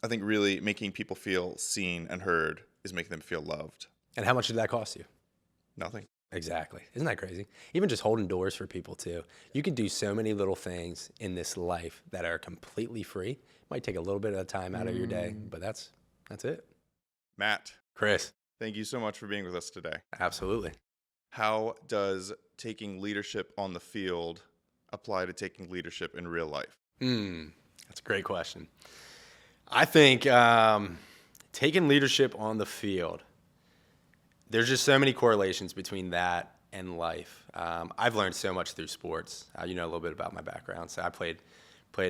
I think really making people feel seen and heard is making them feel loved. And how much did that cost you? Nothing. Exactly. Isn't that crazy? Even just holding doors for people too. You can do so many little things in this life that are completely free. Might take a little bit of time out of your day, but that's it. Matt, Chris. thank you so much for being with us today. Absolutely. How does taking leadership on the field apply to taking leadership in real life? That's a great question. I think taking leadership on the field, there's just so many correlations between that and life. I've learned so much through sports. You know a little bit about my background. So I played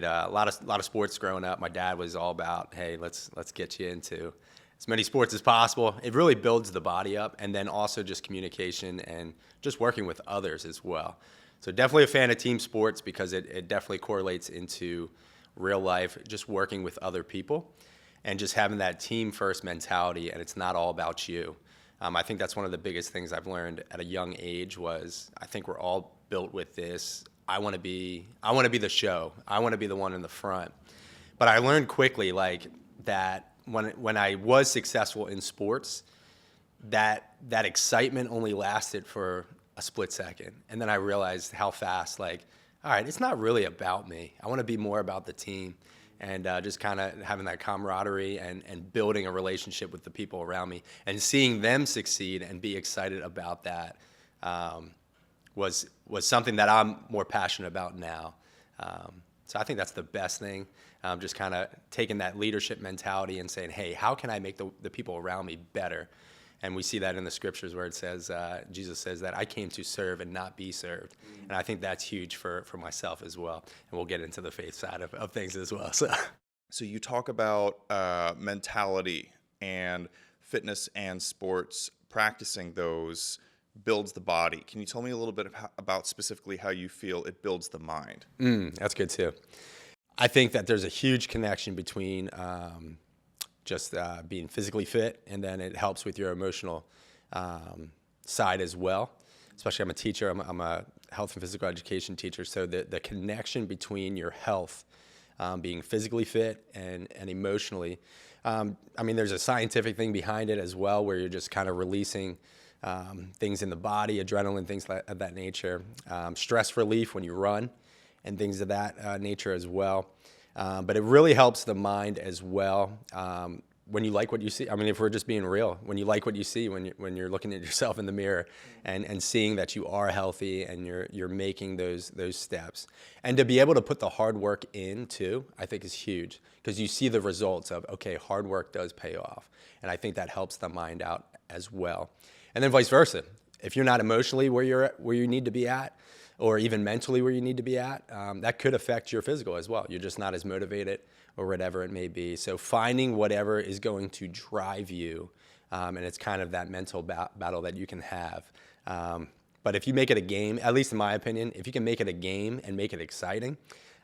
a lot of sports growing up. My dad was all about, hey, let's get you into as many sports as possible. It really builds the body up, and then also just communication and just working with others as well. So definitely a fan of team sports because it definitely correlates into real life, just working with other people and just having that team first mentality, and it's not all about you. I think that's one of the biggest things I've learned at a young age was I think we're all built with this. I want to be the show. I want to be the one in the front. But I learned quickly like that when I was successful in sports, that excitement only lasted for a split second. And then I realized how fast, like, all right, it's not really about me. I want to be more about the team. And just kind of having that camaraderie and building a relationship with the people around me and seeing them succeed and be excited about that was something that I'm more passionate about now. So I think that's the best thing, just kind of taking that leadership mentality and saying, hey, how can I make the people around me better? And we see that in the scriptures where it says, Jesus says that I came to serve and not be served. And I think that's huge for myself as well. And we'll get into the faith side of things as well. So you talk about mentality and fitness and sports, practicing those builds the body. Can you tell me a little bit about specifically how you feel it builds the mind? That's good too. I think that there's a huge connection between just being physically fit, and then it helps with your emotional side as well. Especially I'm a teacher, I'm a health and physical education teacher, so the connection between your health, being physically fit and emotionally, I mean, there's a scientific thing behind it as well, where you're just kind of releasing things in the body, adrenaline, things of that nature, stress relief when you run, and things of that nature as well. But it really helps the mind as well. When you like what you see, I mean, if we're just being real, when you like what you see, when you're looking at yourself in the mirror and seeing that you are healthy and you're making those steps, and to be able to put the hard work in too, I think is huge, because you see the results of, okay, hard work does pay off. And I think that helps the mind out as well. And then vice versa. If you're not emotionally where you need to be at, or even mentally where you need to be at, that could affect your physical as well. You're just not as motivated or whatever it may be. So finding whatever is going to drive you, and it's kind of that mental battle that you can have. But if you make it a game, at least in my opinion, if you can make it a game and make it exciting,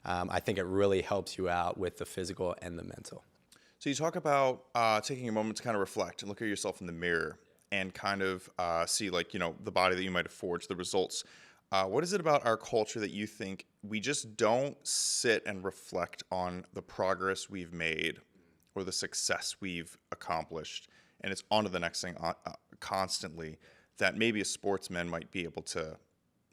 I think it really helps you out with the physical and the mental. So you talk about taking a moment to kind of reflect and look at yourself in the mirror and kind of see, like, you know, the body that you might have forged, the results. What is it about our culture that you think we just don't sit and reflect on the progress we've made or the success we've accomplished, and it's on to the next thing constantly, that maybe a sportsman might be able to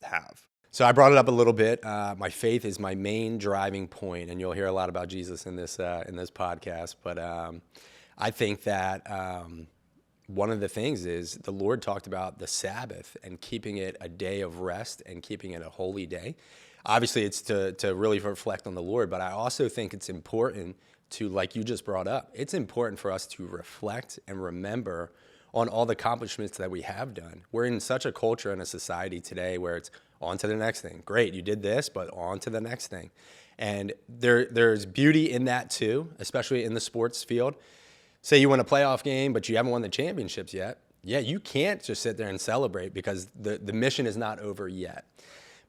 have? So I brought it up a little bit. My faith is my main driving point, and you'll hear a lot about Jesus in this podcast. But I think that one of the things is the Lord talked about the Sabbath and keeping it a day of rest and keeping it a holy day. Obviously, it's to really reflect on the Lord, but I also think it's important to, like you just brought up, it's important for us to reflect and remember on all the accomplishments that we have done. We're in such a culture and a society today where it's on to the next thing. Great, you did this, but on to the next thing. And there's beauty in that too, especially in the sports field. Say you win a playoff game, but you haven't won the championships yet. Yeah, you can't just sit there and celebrate because the mission is not over yet.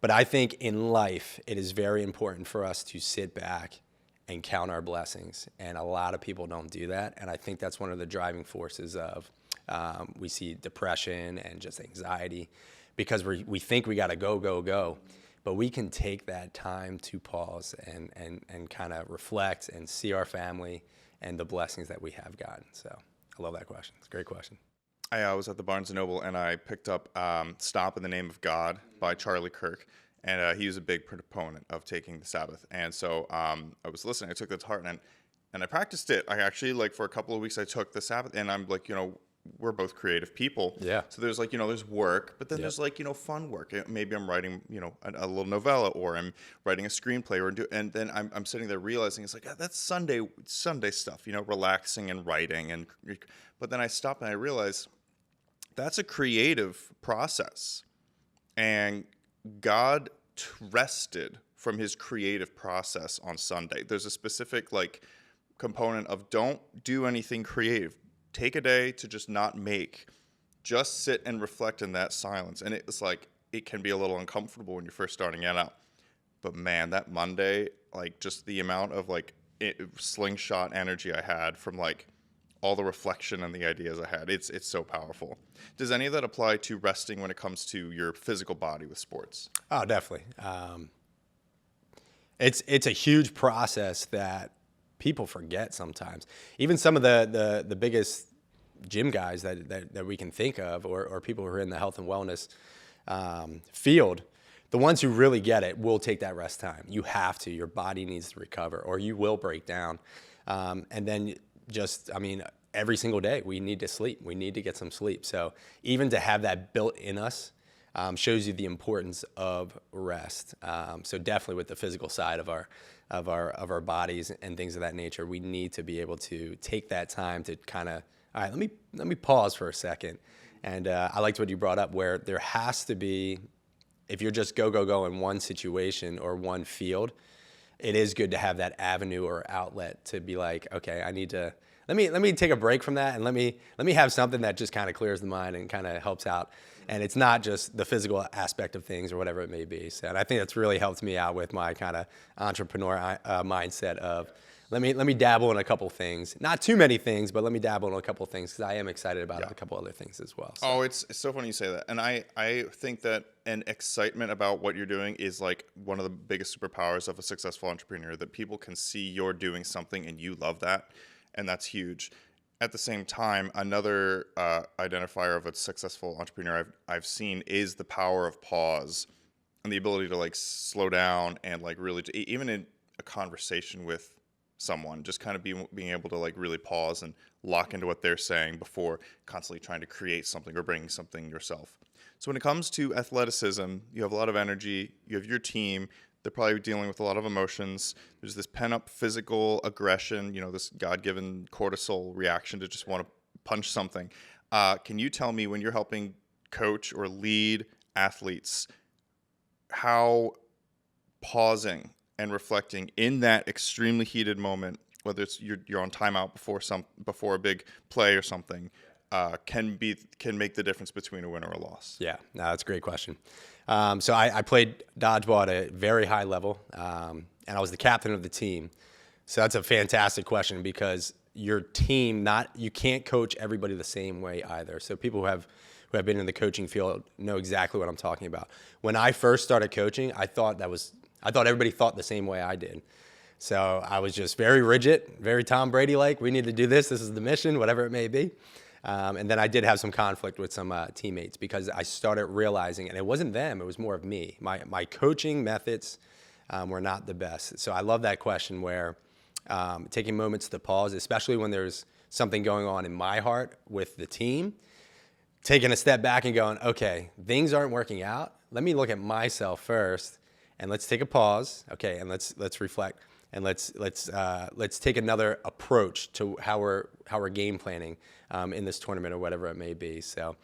But I think in life, it is very important for us to sit back and count our blessings. And a lot of people don't do that. And I think that's one of the driving forces of we see depression and just anxiety because we think we got to go. But we can take that time to pause and kind of reflect and see our family and the blessings that we have gotten. So I love that question. It's a great question. I was at the Barnes & Noble, and I picked up Stop in the Name of God by Charlie Kirk, and he was a big proponent of taking the Sabbath. And so I was listening. I took that to heart, and I practiced it. I actually, like, for a couple of weeks, I took the Sabbath, and I'm like, we're both creative people. Yeah. So there's like, there's work, but then there's like, fun work. Maybe I'm writing, a little novella, or I'm writing a screenplay, and then I'm sitting there realizing it's like, that's Sunday stuff, relaxing and writing. But then I stop and I realize that's a creative process, and God rested from his creative process on Sunday. There's a specific component of don't do anything creative. Take a day to just not make, just sit and reflect in that silence. And it's like, it can be a little uncomfortable when you're first starting it out. But man, that Monday, just the amount of slingshot energy I had from all the reflection and the ideas I had, it's so powerful. Does any of that apply to resting when it comes to your physical body with sports? Oh, definitely. It's a huge process that people forget sometimes. Even some of the biggest gym guys that we can think of, or people who are in the health and wellness field, the ones who really get it will take that rest time. You have to. Your body needs to recover, or you will break down. And then every single day we need to sleep. We need to get some sleep. So even to have that built in us shows you the importance of rest. So definitely with the physical side of our bodies and things of that nature, we need to be able to take that time to kind of, all right, let me pause for a second. And I liked what you brought up, where there has to be, if you're just go in one situation or one field, it is good to have that avenue or outlet to be like, okay, I need to, let me take a break from that, and let me have something that just kind of clears the mind and kind of helps out. And it's not just the physical aspect of things or whatever it may be. So, and I think that's really helped me out with my kind of entrepreneur mindset of let me dabble in a couple things, not too many things, but let me dabble in a couple things, because I am excited about a couple other things as well. So. Oh, it's so funny you say that. And I think that an excitement about what you're doing is one of the biggest superpowers of a successful entrepreneur, that people can see you're doing something and you love that. And that's huge. At the same time, another identifier of a successful entrepreneur I've seen is the power of pause and the ability to slow down and really, even in a conversation with someone, just kind of being able to really pause and lock into what they're saying before constantly trying to create something or bring something yourself. So when it comes to athleticism, you have a lot of energy, you have your team, they're probably dealing with a lot of emotions. There's this pent-up physical aggression, this God-given cortisol reaction to just want to punch something. Can you tell me, when you're helping coach or lead athletes, how pausing and reflecting in that extremely heated moment, whether it's you're on timeout before a big play or something, can make the difference between a win or a loss? Yeah, no, that's a great question. So I played dodgeball at a very high level, and I was the captain of the team. So that's a fantastic question, because your team, you can't coach everybody the same way either. So people who have been in the coaching field know exactly what I'm talking about. When I first started coaching, I thought everybody thought the same way I did. So I was just very rigid, very Tom Brady-like. We need to do this. This is the mission, whatever it may be. And then I did have some conflict with some teammates, because I started realizing, and it wasn't them, it was more of me. My coaching methods were not the best. So I love that question, where taking moments to pause, especially when there's something going on in my heart with the team, taking a step back and going, okay, things aren't working out. Let me look at myself first, and let's take a pause. Okay, and let's reflect, and let's take another approach to how we're game planning in this tournament or whatever it may be. So,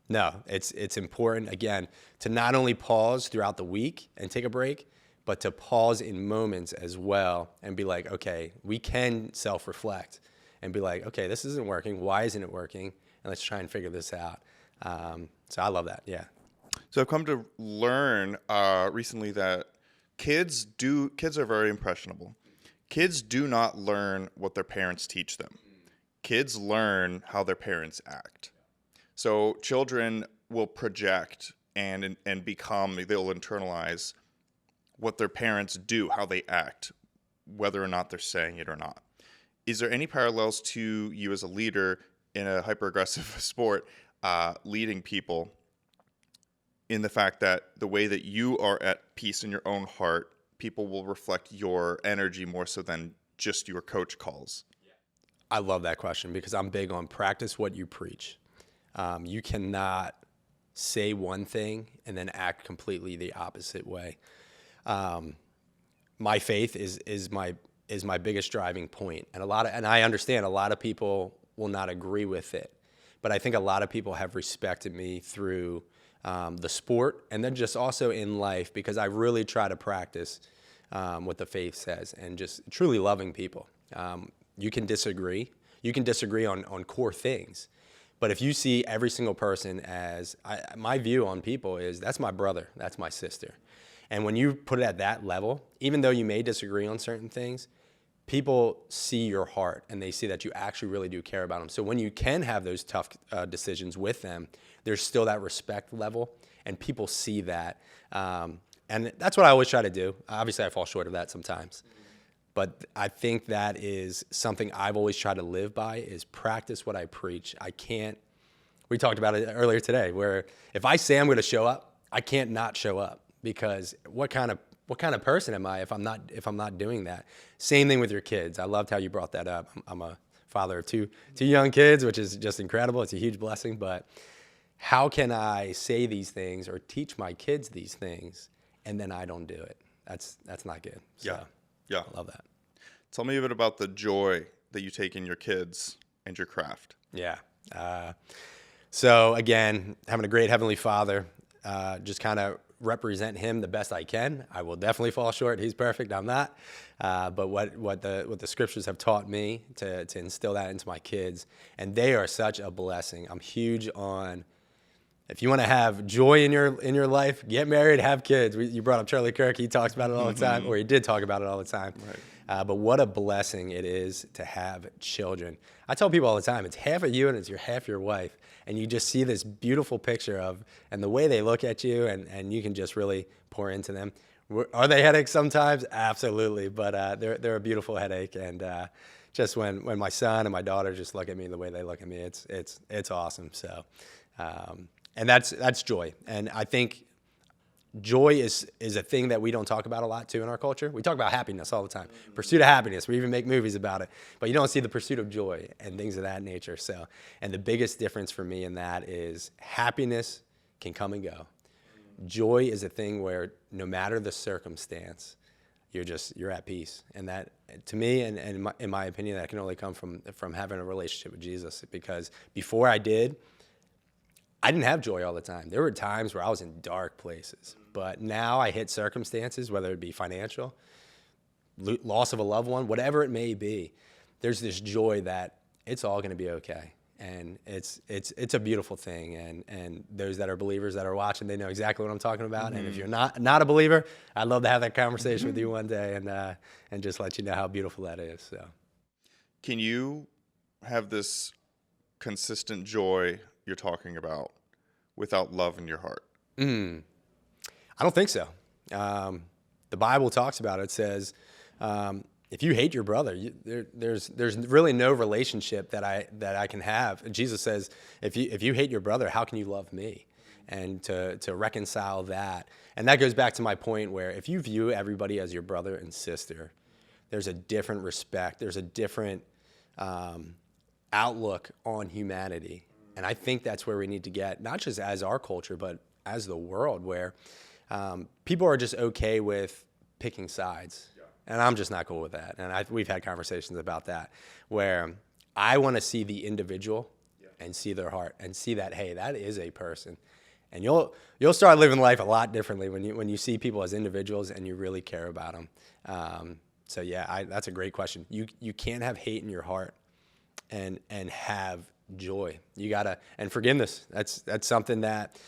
no, it's important, again, to not only pause throughout the week and take a break, but to pause in moments as well and be like, okay, we can self-reflect and be like, okay, this isn't working. Why isn't it working? And let's try and figure this out. So I love that. Yeah. So I've come to learn recently that kids are very impressionable. Kids do not learn what their parents teach them. Kids learn how their parents act. So children will project and become, they'll internalize what their parents do, how they act, whether or not they're saying it or not. is there any parallels to you as a leader in a hyper aggressive sport, leading people, in the fact that the way that you are at peace in your own heart, people will reflect your energy more so than just your coach calls? I love that question because I'm big on practice what you preach. You cannot say one thing and then act completely the opposite way. My faith is my biggest driving point, and I understand a lot of people will not agree with it, but I think a lot of people have respected me through the sport and then just also in life, because I really try to practice what the faith says and just truly loving people. You can disagree on core things, but if you see every single person as my view on people is, that's my brother, that's my sister. And when you put it at that level, even though you may disagree on certain things, people see your heart and they see that you actually really do care about them. So when you can have those tough decisions with them, there's still that respect level, and people see that. And that's what I always try to do. Obviously, I fall short of that sometimes. But I think that is something I've always tried to live by, is practice what I preach. We talked about it earlier today, where if I say I'm going to show up, I can't not show up, because what kind of person am I if I'm not doing that? Same thing with your kids. I loved how you brought that up. I'm a father of two young kids, which is just incredible. It's a huge blessing. But how can I say these things or teach my kids these things and then I don't do it? That's not good. So, Yeah. I love that. Tell me a bit about the joy that you take in your kids and your craft. Yeah. So again, having a great Heavenly Father, just kind of represent Him the best I can. I will definitely fall short. He's perfect. I'm not. But what the scriptures have taught me to instill that into my kids, and they are such a blessing. I'm huge on, if you want to have joy in your life, get married, have kids. You brought up Charlie Kirk. He talks about it all the time, or he did talk about it all the time. Right. But what a blessing it is to have children. I tell people all the time, it's half of you and it's half your wife. And you just see this beautiful picture of, and the way they look at you, and you can just really pour into them. Are they headaches sometimes? Absolutely. But they're a beautiful headache. And just when my son and my daughter just look at me the way they look at me, it's awesome. So, and that's joy. And I think joy is a thing that we don't talk about a lot too in our culture. We talk about happiness all the time. Pursuit of happiness. We even make movies about it. But you don't see the pursuit of joy and things of that nature. So, and the biggest difference for me in that is happiness can come and go. Joy is a thing where no matter the circumstance, you're at peace. And that, to me, and in my opinion, that can only come from having a relationship with Jesus. Because before I didn't have joy all the time. There were times where I was in dark places. But now I hit circumstances, whether it be financial, loss of a loved one, whatever it may be, there's this joy that it's all going to be okay. And it's a beautiful thing. And those that are believers that are watching, they know exactly what I'm talking about. Mm-hmm. And if you're not a believer, I'd love to have that conversation with you one day and just let you know how beautiful that is. So, can you have this consistent joy you're talking about without love in your heart? I don't think so. The Bible talks about it. It says, if you hate your brother, there's really no relationship that I can have. And Jesus says, if you hate your brother, how can you love me? And to reconcile that. And that goes back to my point where if you view everybody as your brother and sister, there's a different respect. There's a different outlook on humanity. And I think that's where we need to get, not just as our culture, but as the world, where people are just okay with picking sides. Yeah. And I'm just not cool with that. And we've had conversations about that, where I want to see the individual and see their heart and see that, hey, that is a person. And you'll start living life a lot differently when you see people as individuals and you really care about them. So yeah, that's a great question. You can't have hate in your heart and have joy. You gotta, and forgiveness. That's something that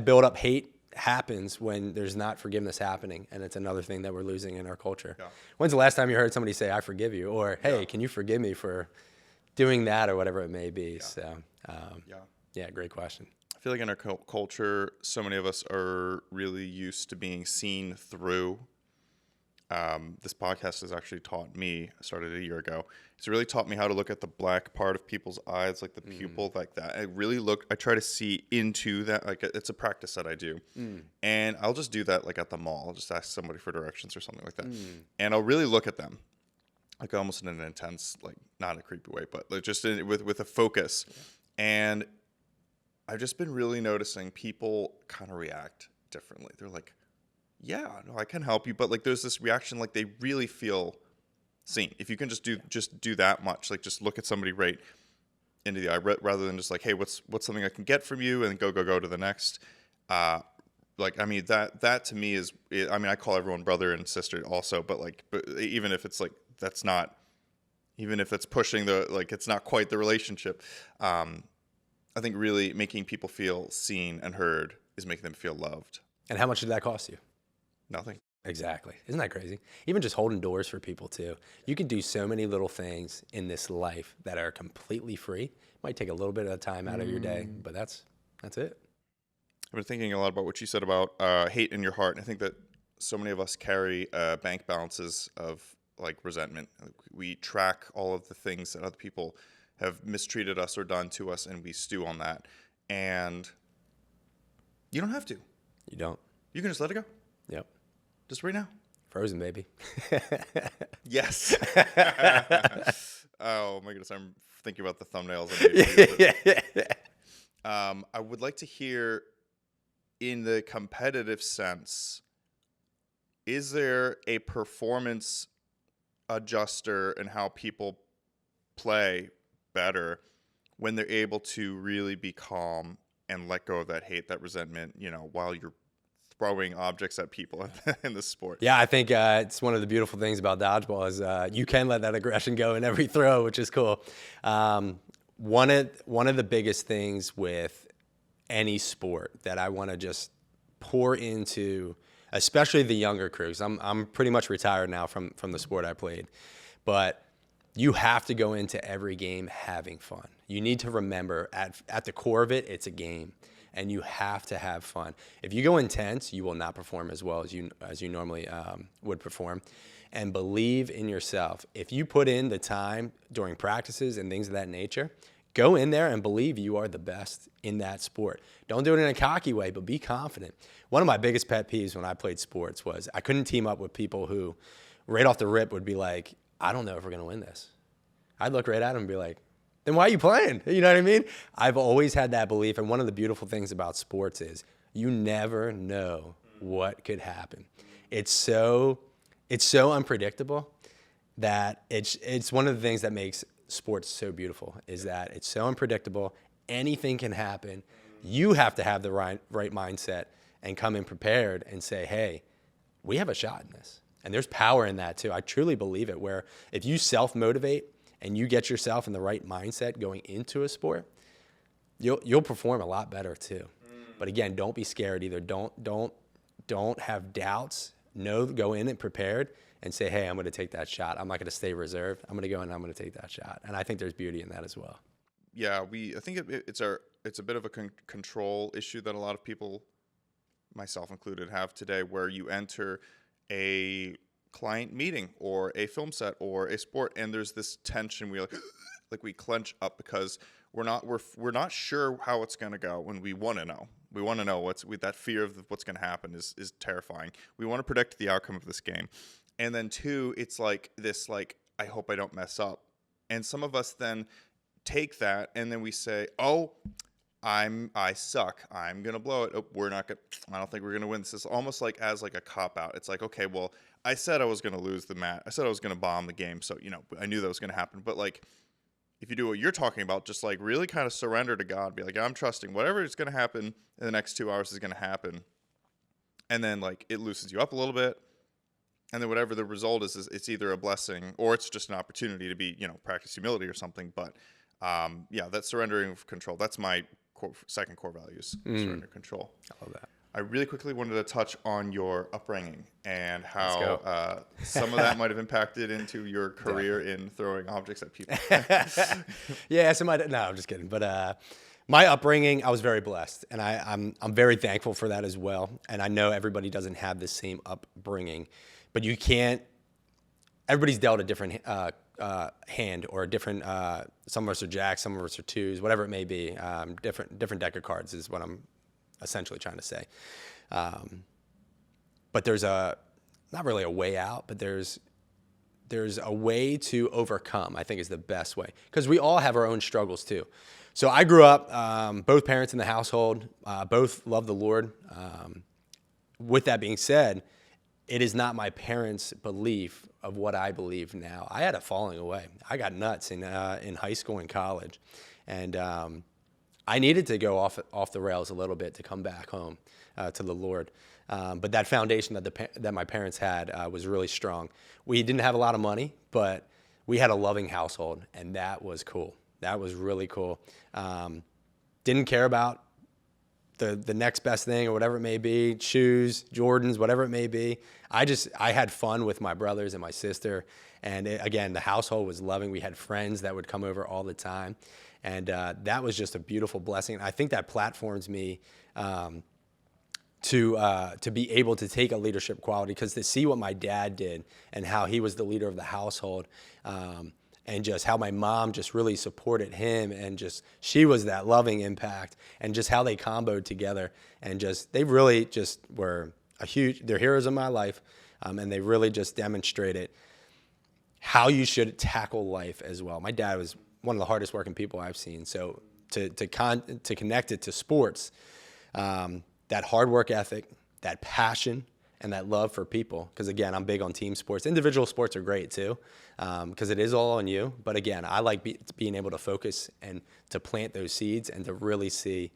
build up hate happens when there's not forgiveness happening, and it's another thing that we're losing in our culture. Yeah. When's the last time you heard somebody say, "I forgive you," or "Hey, can you forgive me for doing that," or whatever it may be? Yeah. So, yeah, great question. I feel like in our culture, so many of us are really used to being seen through this podcast has actually taught me, I started a year ago. It's really taught me how to look at the black part of people's eyes, like the pupil, like that. I try to see into that. Like it's a practice that I do. And I'll just do that like at the mall. I'll just ask somebody for directions or something like that. And I'll really look at them, like almost in an intense, like not in a creepy way, but like just with a focus. And I've just been really noticing people kind of react differently. They're like, yeah, no, I can help you. But like there's this reaction, like they really feel seen. If you can just do that much, like just look at somebody right into the eye rather than just like, hey, what's something I can get from you, and go to the next. Like, I mean, that to me is, I mean, I call everyone brother and sister also, but even if it's like, that's not, even if it's pushing like, it's not quite the relationship. I think really making people feel seen and heard is making them feel loved. And how much did that cost you? Nothing. Exactly. Isn't that crazy? Even just holding doors for people too. You can do so many little things in this life that are completely free. Might take a little bit of time out of your day, but that's it. I've been thinking a lot about what you said about hate in your heart. And I think that so many of us carry bank balances of like resentment. We track all of the things that other people have mistreated us or done to us, and we stew on that. And you don't have to. You don't. You can just let it go. Yep. Just right now. Frozen, baby. Yes. Oh my goodness, I'm thinking about the thumbnails. I made. I would like to hear, in the competitive sense, is there a performance adjuster in how people play better when they're able to really be calm and let go of that hate, that resentment, while you're throwing objects at people in the sport? Yeah, I think it's one of the beautiful things about dodgeball is you can let that aggression go in every throw, which is cool. One of the biggest things with any sport that I want to just pour into, especially the younger crews. I'm pretty much retired now from the sport I played, but you have to go into every game having fun. You need to remember at the core of it, it's a game, and you have to have fun. If you go intense, you will not perform as well as you normally would perform. And believe in yourself. If you put in the time during practices and things of that nature, go in there and believe you are the best in that sport. Don't do it in a cocky way, but be confident. One of my biggest pet peeves when I played sports was I couldn't team up with people who right off the rip would be like, I don't know if we're going to win this. I'd look right at them and be like, then why are you playing? You know what I mean? I've always had that belief. And one of the beautiful things about sports is you never know what could happen. It's so unpredictable that it's one of the things that makes sports so beautiful, is that it's so unpredictable. Anything can happen. You have to have the right mindset and come in prepared and say, hey, we have a shot in this. And there's power in that too. I truly believe it, where if you self-motivate and you get yourself in the right mindset going into a sport, you'll perform a lot better too. But again, don't be scared either. Don't have doubts. Go in and prepared and say, hey, I'm going to take that shot. I'm not going to stay reserved. I'm going to go in and I'm going to take that shot. And I think there's beauty in that as well. Yeah, I think it's a bit of a control issue that a lot of people, myself included, have today, where you enter a client meeting or a film set or a sport, and there's this tension. We like we clench up because we're not sure how it's going to go, when we want to know. We want to know that fear of what's going to happen is terrifying. We want to predict the outcome of this game. And then two, it's like this, like, I hope I don't mess up. And some of us then take that and then we say, oh, I suck. I'm going to blow it. Oh, I don't think we're going to win. This is almost like as like a cop out. It's like, okay, well, I said I was going to lose the match. I said I was going to bomb the game. So, I knew that was going to happen. But like, if you do what you're talking about, just like really kind of surrender to God, be like, I'm trusting whatever is going to happen in the next 2 hours is going to happen. And then like it loosens you up a little bit. And then whatever the result is it's either a blessing or it's just an opportunity to be, practice humility or something. But that surrendering of control, that's my second core values, surrender control. I love that. I really quickly wanted to touch on your upbringing and how some of that might have impacted into your career in throwing objects at people. Yeah, no, I'm just kidding. But my upbringing, I was very blessed, and I'm very thankful for that as well. And I know everybody doesn't have the same upbringing, but you can't. Everybody's dealt a different hand or a different. Some of us are jacks, some of us are twos, whatever it may be. Different deck of cards is what I'm essentially trying to say. But there's not really a way out, but there's a way to overcome, I think is the best way. Because we all have our own struggles too. So I grew up, both parents in the household, both love the Lord. With that being said, it is not my parents' belief of what I believe now. I had a falling away. I got nuts in high school and college. And I needed to go off the rails a little bit to come back home to the Lord. But that foundation that my parents had was really strong. We didn't have a lot of money, but we had a loving household, and that was cool. That was really cool. Didn't care about the next best thing or whatever it may be, shoes, Jordans, whatever it may be. I had fun with my brothers and my sister. And again, the household was loving. We had friends that would come over all the time. And that was just a beautiful blessing. I think that platforms me to be able to take a leadership quality, because to see what my dad did and how he was the leader of the household, and just how my mom just really supported him, and just she was that loving impact, and just how they comboed together, and just they really just were they're heroes in my life, and they really just demonstrated how you should tackle life as well. My dad was one of the hardest working people I've seen. So to connect it to sports, that hard work ethic, that passion, and that love for people. Because again, I'm big on team sports. Individual sports are great too, because it is all on you. But again, I like being able to focus and to plant those seeds and to really see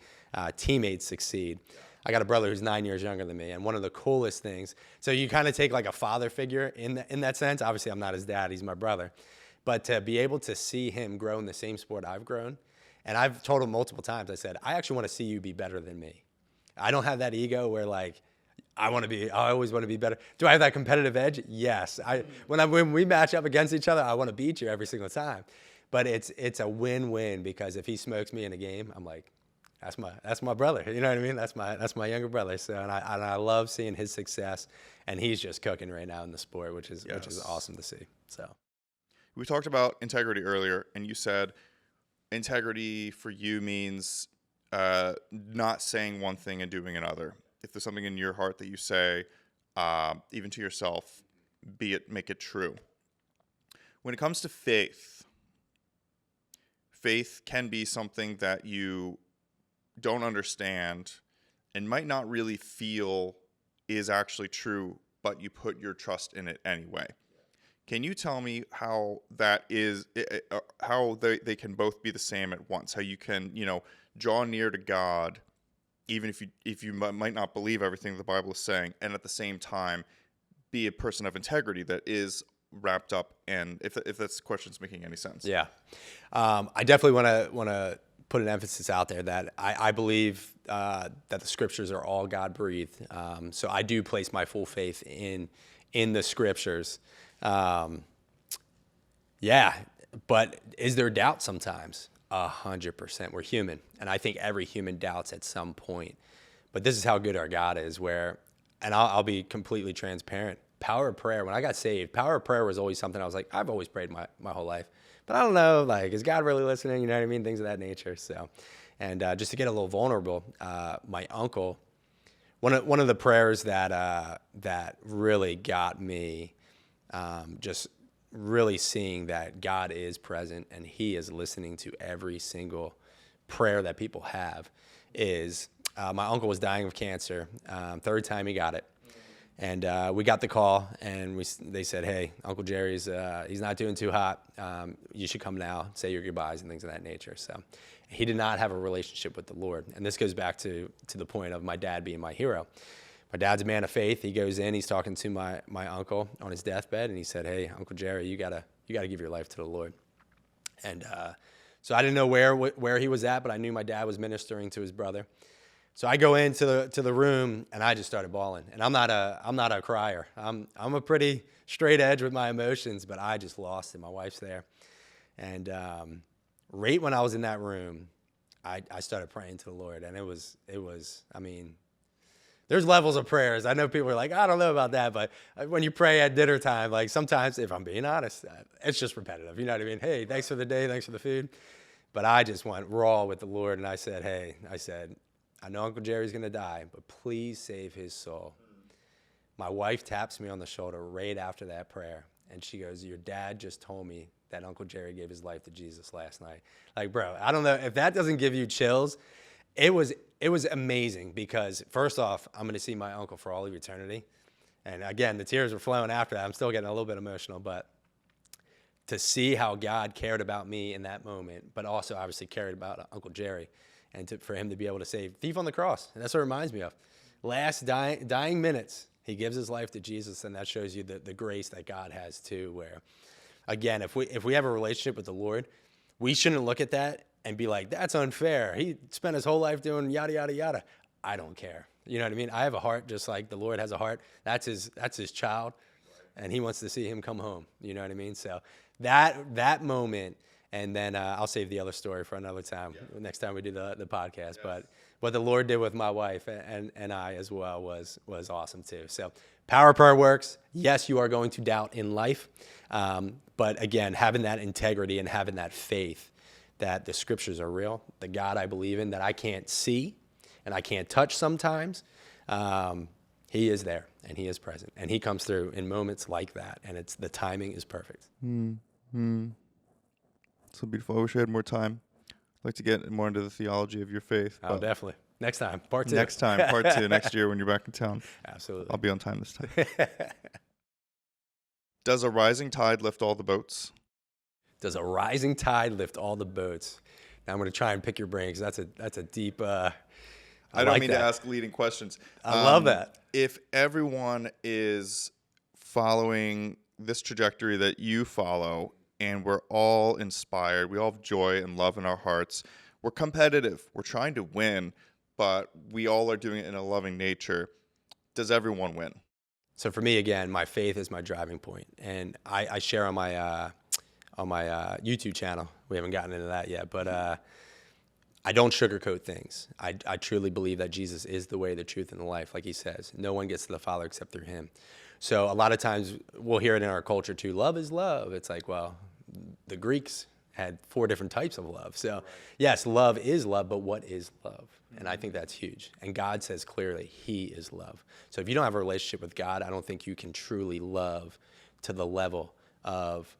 teammates succeed. I got a brother who's 9 years younger than me, and one of the coolest things, so you kind of take like a father figure in that sense. Obviously, I'm not his dad, he's my brother. But to be able to see him grow in the same sport I've grown, and I've told him multiple times, I said, I actually want to see you be better than me. I don't have that ego where like, I always want to be better. Do I have that competitive edge? Yes. When we match up against each other, I want to beat you every single time. But it's a win-win, because if he smokes me in a game, I'm like, that's my brother. You know what I mean? That's my younger brother. So and I love seeing his success, and he's just cooking right now in the sport, which is awesome to see. So we talked about integrity earlier, and you said integrity for you means not saying one thing and doing another. If there's something in your heart that you say, even to yourself, make it true. When it comes to faith can be something that you don't understand and might not really feel is actually true, but you put your trust in it anyway. Can you tell me how that is, how they can both be the same at once? How you can, draw near to God, even if you might not believe everything the Bible is saying, and at the same time be a person of integrity that is wrapped up. And if this question's making any sense. Yeah, I definitely want to put an emphasis out there that I believe that the scriptures are all God breathed. So I do place my full faith in the scriptures. Yeah, but is there doubt sometimes? 100%. We're human, and I think every human doubts at some point. But this is how good our God is. And I'll be completely transparent. Power of prayer. When I got saved, power of prayer was always something I was like, I've always prayed my whole life, but I don't know, like, is God really listening? You know what I mean? Things of that nature. So, and just to get a little vulnerable, my uncle, one of the prayers that really got me, just really seeing that God is present and he is listening to every single prayer that people have, is my uncle was dying of cancer, third time he got it. And we got the call, and they said, hey, Uncle Jerry's, he's not doing too hot. You should come now, say your goodbyes and things of that nature. So he did not have a relationship with the Lord. And this goes back to the point of my dad being my hero. My dad's a man of faith. He goes in, he's talking to my uncle on his deathbed, and he said, hey, Uncle Jerry, you gotta give your life to the Lord. And so I didn't know where he was at, but I knew my dad was ministering to his brother. So I go into the room, and I just started bawling. And I'm not a crier. I'm a pretty straight edge with my emotions, but I just lost it. My wife's there, and right when I was in that room, I started praying to the Lord, and it was. I mean, there's levels of prayers. I know people are like, I don't know about that, but when you pray at dinner time, like sometimes, if I'm being honest, it's just repetitive. You know what I mean? Hey, thanks for the day, thanks for the food. But I just went raw with the Lord, and I said, I know Uncle Jerry's going to die, but please save his soul. My wife taps me on the shoulder right after that prayer, and she goes, your dad just told me that Uncle Jerry gave his life to Jesus last night. Like, bro, I don't know if that doesn't give you chills. It was amazing because, first off, I'm going to see my uncle for all of eternity. And again, the tears were flowing after that. I'm still getting a little bit emotional, but to see how God cared about me in that moment, but also obviously cared about Uncle Jerry, and for him to be able to save thief on the cross. And that's what it reminds me of. Last dying minutes, he gives his life to Jesus, and that shows you the grace that God has too, where, again, if we have a relationship with the Lord, we shouldn't look at that and be like, that's unfair. He spent his whole life doing yada, yada, yada. I don't care. You know what I mean? I have a heart just like the Lord has a heart. That's his child, and he wants to see him come home. You know what I mean? So that moment, and then I'll save the other story for another time, next time we do the podcast. Yes. But what the Lord did with my wife and I as well was awesome too. So power prayer works. Yes, you are going to doubt in life. But again, having that integrity and having that faith that the scriptures are real, the God I believe in that I can't see and I can't touch sometimes, he is there and he is present and he comes through in moments like that, and the timing is perfect. So beautiful. I wish I had more time. I'd like to get more into the theology of your faith. Oh, definitely. Next time, part 2. Next time, part 2, next year when you're back in town. Absolutely. I'll be on time this time. Does a rising tide lift all the boats? Does a rising tide lift all the boats? Now I'm going to try and pick your brain because that's a deep. I don't mean to ask leading questions. I love that. If everyone is following this trajectory that you follow, and we're all inspired, we all have joy and love in our hearts. We're competitive. We're trying to win, but we all are doing it in a loving nature. Does everyone win? So for me, again, my faith is my driving point, and I share on my YouTube channel. We haven't gotten into that yet, but I don't sugarcoat things. I truly believe that Jesus is the way, the truth, and the life. Like he says, no one gets to the Father except through him. So a lot of times we'll hear it in our culture too. Love is love. It's like, well, the Greeks had 4 different types of love. So yes, love is love, but what is love? And I think that's huge. And God says clearly he is love. So if you don't have a relationship with God, I don't think you can truly love to the level of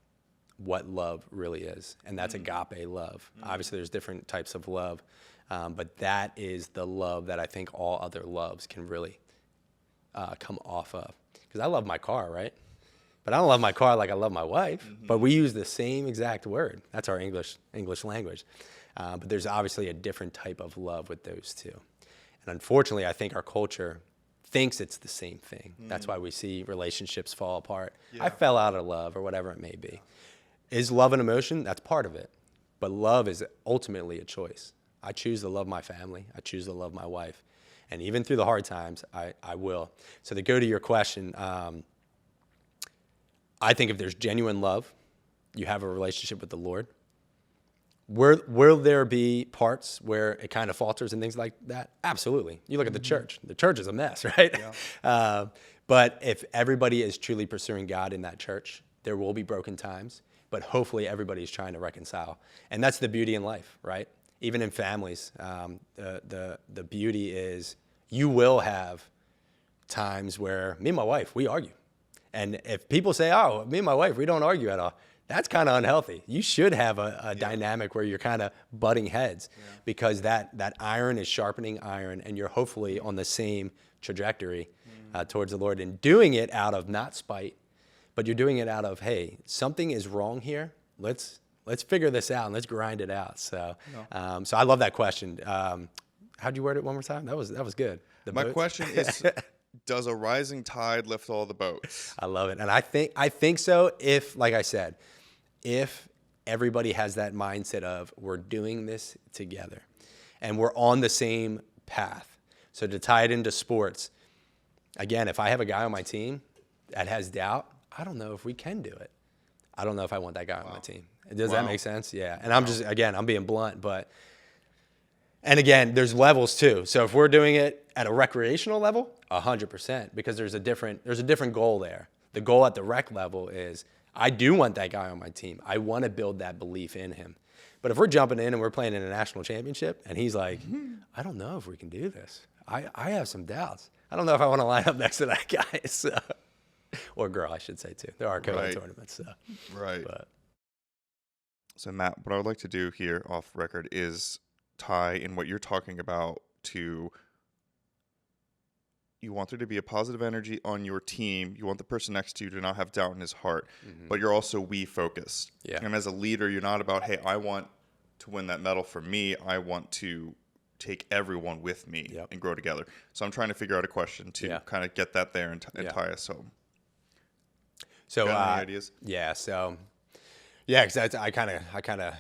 what love really is. And that's agape love. Obviously there's different types of love, but that is the love that I think all other loves can really come off of. Because I love my car, right? But I don't love my car like I love my wife. But we use the same exact word. That's our English language. But there's obviously a different type of love with those two. And unfortunately, I think our culture thinks it's the same thing. That's why we see relationships fall apart. I fell out of love or whatever it may be. Is love an emotion? That's part of it. But love is ultimately a choice. I choose to love my family. I choose to love my wife. And even through the hard times, I will. So to go to your question, I think if there's genuine love, you have a relationship with the Lord. Will there be parts where it kind of falters and things like that? Absolutely. You look at the church. The church is a mess, right? Yeah. But if everybody is truly pursuing God in that church, there will be broken times. But hopefully everybody's trying to reconcile. And that's the beauty in life, right? Even in families, the beauty is you will have times where me and my wife, we argue. And if people say, oh, me and my wife, we don't argue at all, that's kind of unhealthy. You should have a dynamic where you're kind of butting heads because that iron is sharpening iron, and you're hopefully on the same trajectory towards the Lord, and doing it out of not spite, but you're doing it out of, hey, something is wrong here. Let's figure this out and let's grind it out. So, so I love that question. How'd you word it one more time? That was good. My question is, does a rising tide lift all the boats? I love it. And I think so if, like I said, if everybody has that mindset of we're doing this together and we're on the same path. So to tie it into sports, again, if I have a guy on my team that has doubt, I don't know if we can do it. I don't know if I want that guy on my team. Does that make sense? Yeah. And I'm being blunt, but, and again, there's levels too. So if we're doing it, at a recreational level, 100%, because there's a different goal there. The goal at the rec level is I do want that guy on my team. I want to build that belief in him. But if we're jumping in and we're playing in a national championship and he's like, I don't know if we can do this. I have some doubts. I don't know if I want to line up next to that guy. So, or girl, I should say too. There are co-ed tournaments. So. Right. But. So Matt, what I would like to do here off record is tie in what you're talking about to you want there to be a positive energy on your team. You want the person next to you to not have doubt in his heart, but you're also we focused. Yeah. And as a leader, you're not about, hey, I want to win that medal for me. I want to take everyone with me and grow together. So I'm trying to figure out a question to kind of get that there and tie us home. So, got any ideas? Yeah. So, yeah, because I kind of.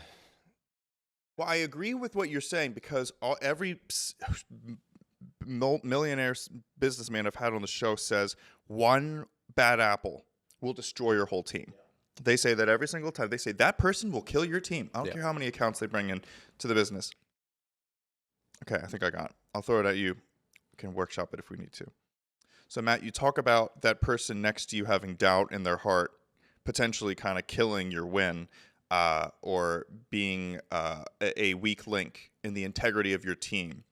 Well, I agree with what you're saying because every millionaire businessman I've had on the show says one bad apple will destroy your whole team. They say that every single time. They say that person will kill your team. I don't care how many accounts they bring in to the business. Okay, I think I got it. I'll throw it at you. We can workshop it if we need to. So, Matt, you talk about that person next to you having doubt in their heart, potentially kind of killing your win or being a weak link in the integrity of your team.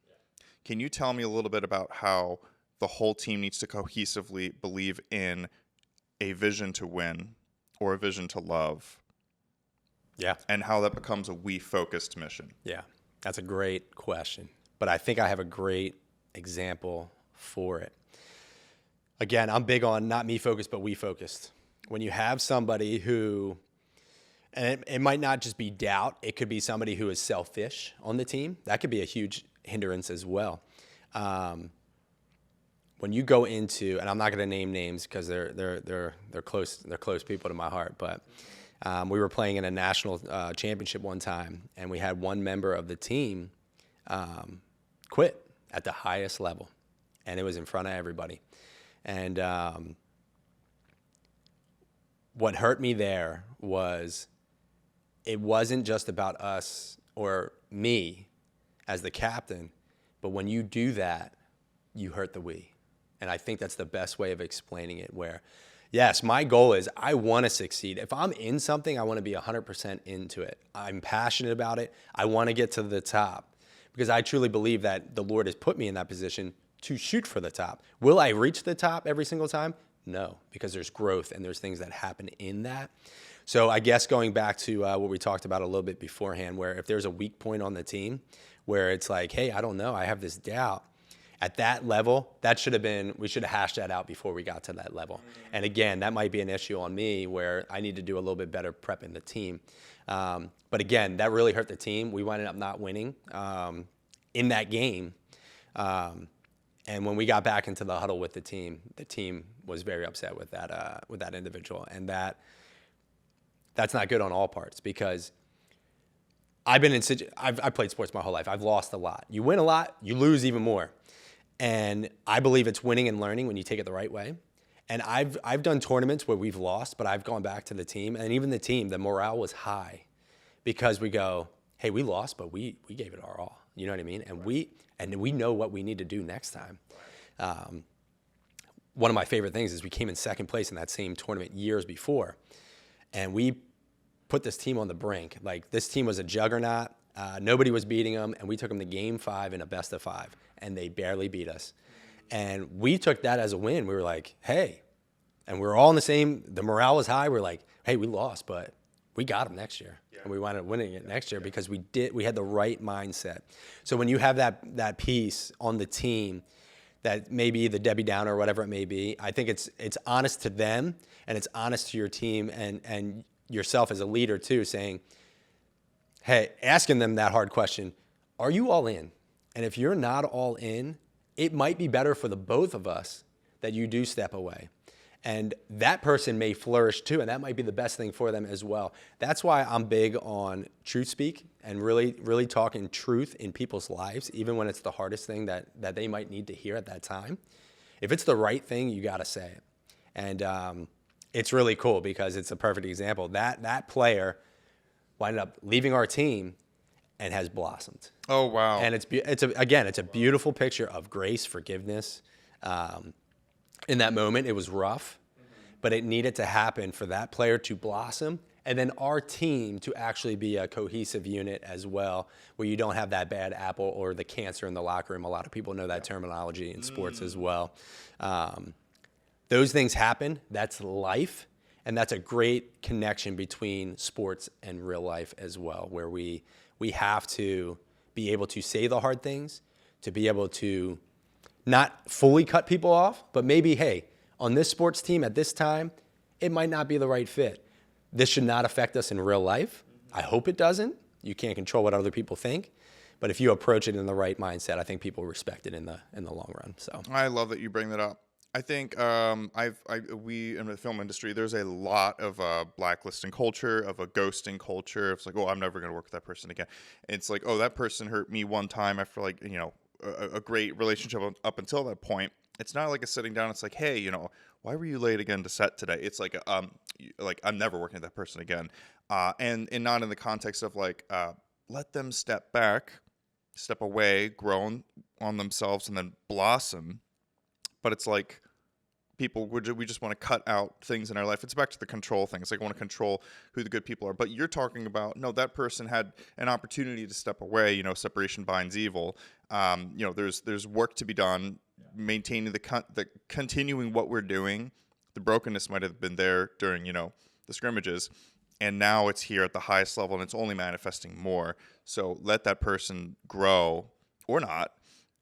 Can you tell me a little bit about how the whole team needs to cohesively believe in a vision to win or a vision to love? Yeah. And how that becomes a we-focused mission? Yeah, that's a great question. But I think I have a great example for it. Again, I'm big on not me-focused, but we-focused. When you have somebody who, and it might not just be doubt, it could be somebody who is selfish on the team. That could be a huge hindrance as well. When you go into, and I'm not going to name names because they're close people to my heart, but we were playing in a national championship one time, and we had one member of the team quit at the highest level, and it was in front of everybody. And what hurt me there was it wasn't just about us or me as the captain, but when you do that, you hurt the we. And I think that's the best way of explaining it, where, yes, my goal is I want to succeed. If I'm in something, I want to be 100% into it. I'm passionate about it. I want to get to the top because I truly believe that the Lord has put me in that position to shoot for the top. Will I reach the top every single time? No, because there's growth and there's things that happen in that. So I guess going back to what we talked about a little bit beforehand, where if there's a weak point on the team where it's like, hey, I don't know, I have this doubt. At that level, we should have hashed that out before we got to that level. And again, that might be an issue on me where I need to do a little bit better prepping the team. But again, that really hurt the team. We ended up not winning in that game. And when we got back into the huddle with the team was very upset with that individual. And that's not good on all parts because I've played sports my whole life. I've lost a lot. You win a lot, you lose even more. And I believe it's winning and learning when you take it the right way. And I've done tournaments where we've lost, but I've gone back to the team. And even the team, the morale was high because we go, hey, we lost, but we gave it our all. You know what I mean? And we know what we need to do next time. One of my favorite things is we came in second place in that same tournament years before. And we put this team on the brink. Like, this team was a juggernaut. Nobody was beating them, and we took them to Game 5 in a best-of-5, and they barely beat us. And we took that as a win. We were like, hey, and we were all in the morale was high. We're like, hey, we lost, but we got them next year. Yeah. And we wound up winning it next year because we had the right mindset. So when you have that piece on the team that maybe the Debbie Downer or whatever it may be, I think it's honest to them and it's honest to your team and yourself as a leader too, saying, hey, asking them that hard question, are you all in? And if you're not all in, it might be better for the both of us that you do step away. And that person may flourish too, and that might be the best thing for them as well. That's why I'm big on truth speak and really, really talking truth in people's lives, even when it's the hardest thing that they might need to hear at that time. If it's the right thing, you got to say it. And it's really cool because it's a perfect example. That player winded up leaving our team, and has blossomed. Oh, wow. And it's a beautiful picture of grace, forgiveness. In that moment, it was rough, but it needed to happen for that player to blossom, and then our team to actually be a cohesive unit as well, where you don't have that bad apple or the cancer in the locker room. A lot of people know that terminology in sports as well. Those things happen. That's life, and that's a great connection between sports and real life as well, where we have to be able to say the hard things, to be able to not fully cut people off, but maybe, hey, on this sports team at this time, it might not be the right fit. This should not affect us in real life. I hope it doesn't. You can't control what other people think. But if you approach it in the right mindset, I think people respect it in the long run. So I love that you bring that up. I think we in the film industry, there's a lot of blacklisting culture, of a ghosting culture. It's like, oh, I'm never going to work with that person again. It's like, oh, that person hurt me one time after like, a great relationship up until that point. It's not like a sitting down. It's like, hey, why were you late again to set today? It's like, I'm never working with that person again. And not in the context of like, let them step back, step away, grow on themselves, and then blossom. But it's like we just want to cut out things in our life. It's back to the control thing. It's like I want to control who the good people are. But you're talking about, no, that person had an opportunity to step away. Separation binds evil. There's work to be done, maintaining the continuing what we're doing. The brokenness might have been there during, the scrimmages. And now it's here at the highest level, and it's only manifesting more. So let that person grow or not.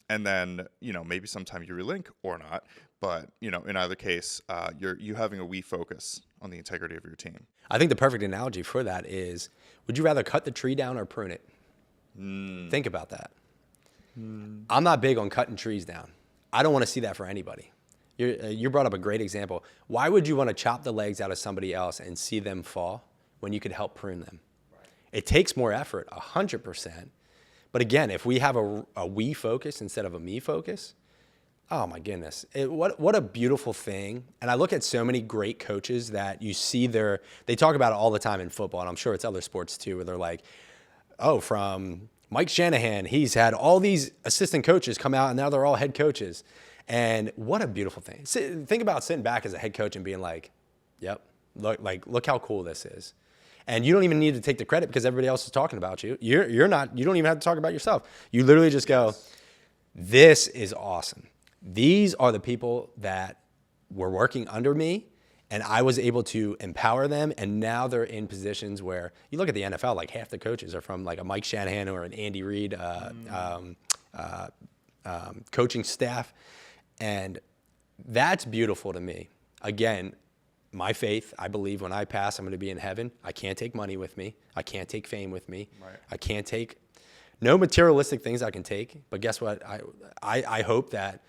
And then, maybe sometime you relink or not. But, in either case, you having a we focus on the integrity of your team. I think the perfect analogy for that is, would you rather cut the tree down or prune it? Think about that. I'm not big on cutting trees down. I don't want to see that for anybody. You brought up a great example. Why would you want to chop the legs out of somebody else and see them fall when you could help prune them? It takes more effort, 100%. But again, if we have a we focus instead of a me focus, oh my goodness, what a beautiful thing. And I look at so many great coaches that you see they talk about it all the time in football, and I'm sure it's other sports too, where they're like, oh, from Mike Shanahan, he's had all these assistant coaches come out, and now they're all head coaches. And what a beautiful thing. Think about sitting back as a head coach and being like, yep, look how cool this is. And you don't even need to take the credit because everybody else is talking about you. You don't even have to talk about yourself. You literally just go, this is awesome. These are the people that were working under me, and I was able to empower them, and now they're in positions where you look at the NFL, like half the coaches are from like a Mike Shanahan or an Andy Reid coaching staff, and that's beautiful to me. Again, my faith, I believe when I pass, I'm going to be in heaven. I can't take money with me. I can't take fame with me. Right. I can't take no materialistic things I can take. But guess what? I hope that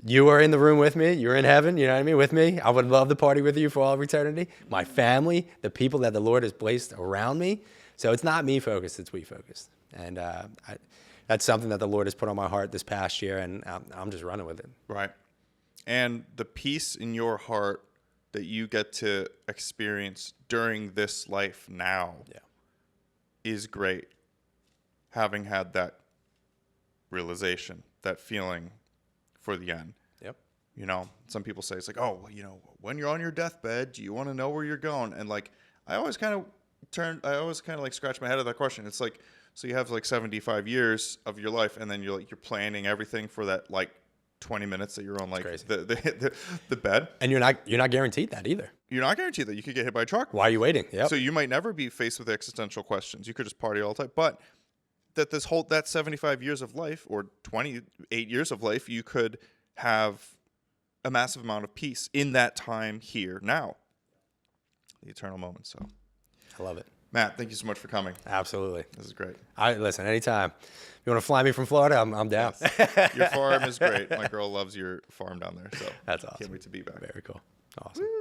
you are in the room with me. You're in heaven, you know what I mean, with me. I would love to party with you for all of eternity. My family, the people that the Lord has placed around me. So it's not me focused, it's we focused. And that's something that the Lord has put on my heart this past year, and I'm just running with it. Right. And the peace in your heart that you get to experience during this life now is great. Having had that realization, that feeling for the end. Yep. Some people say it's like, oh, when you're on your deathbed, do you want to know where you're going? And like, I always kind of like scratch my head at that question. It's like, so you have like 75 years of your life, and then you're planning everything for that like 20 minutes that you're on like the bed. And you're not guaranteed that either. You're not guaranteed that you could get hit by a truck. Why are you waiting? Yep. So you might never be faced with existential questions. You could just party all the time. But that 75 years of life or 28 years of life, you could have a massive amount of peace in that time here now. The eternal moment. So I love it. Matt, thank you so much for coming. Absolutely. This is great. Listen, anytime. If you want to fly me from Florida, I'm down. Yes. Your farm is great. My girl loves your farm down there. So that's awesome. Can't wait to be back. Very cool. Awesome. Woo.